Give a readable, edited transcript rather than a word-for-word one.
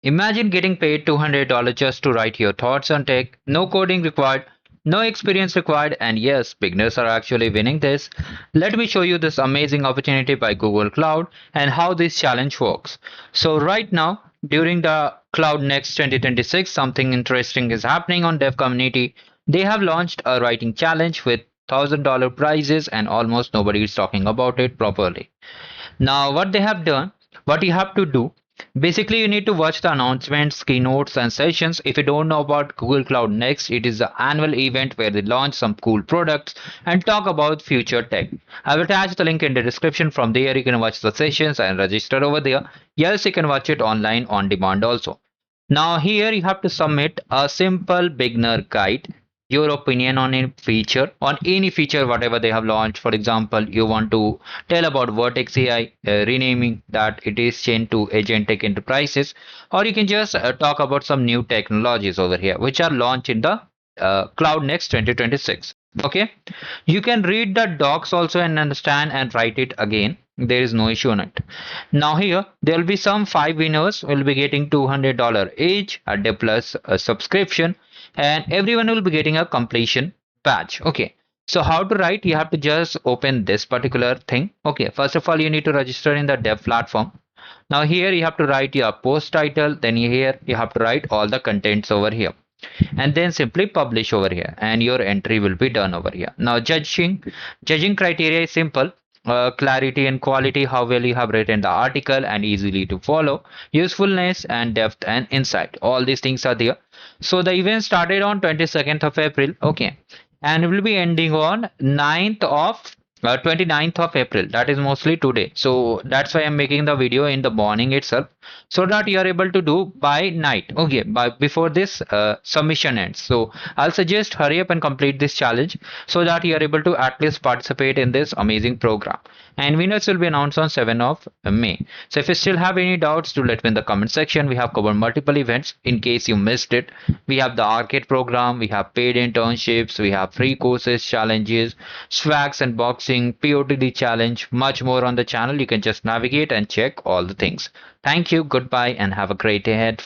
Imagine getting paid $200 just to write your thoughts on tech, no coding required, no experience required, and yes, beginners are actually winning this. Let me show you this amazing opportunity by Google Cloud and how this challenge works. So, right now, during the Cloud Next 2026, something interesting is happening on dev community. They have launched a writing challenge with $1,000 prizes, and almost nobody is talking about it properly. Now, what they have done, what you have to do, basically, you need to watch the announcements, keynotes, and sessions. If you don't know about Google Cloud Next, it is an annual event where they launch some cool products and talk about future tech. I will attach the link in the description. From there, you can watch the sessions and register over there. Yes, you can watch it online on demand also. Now, here you have to submit a simple beginner guide, your opinion on a feature, on any feature, whatever they have launched. For example, you want to tell about Vertex AI, renaming that it is changed to Agentic Enterprises, or you can just talk about some new technologies over here, which are launched in the Cloud Next 2026. Okay, you can read the docs also and understand and write it again. There is no issue on it. Now here there will be some five winners will be getting $200 each a day plus a subscription, and everyone will be getting a completion badge. Okay. So how to write? You have to just open this particular thing. Okay. First of all, you need to register in the dev platform. Now here you have to write your post title. Then here you have to write all the contents over here, and then simply publish over here, and your entry will be done over here. Now judging criteria is simple. Clarity and quality, how well you have written the article and easily to follow, usefulness and depth and insight, all these things are there. So the event started on 22nd of April. Okay, and it will be ending on 9th of 29th of April. That is mostly today. So that's why I'm making the video in the morning itself, so that you are able to do by night. Okay, by before this submission ends. So I'll suggest hurry up and complete this challenge so that you are able to at least participate in this amazing program. And winners will be announced on 7th of May. So if you still have any doubts, do let me in the comment section. We have covered multiple events. In case you missed it, we have the arcade program, we have paid internships, we have free courses, challenges, swags and boxing, POTD challenge, much more on the channel. You can just navigate and check all the things. Thank you, goodbye, and have a great day ahead.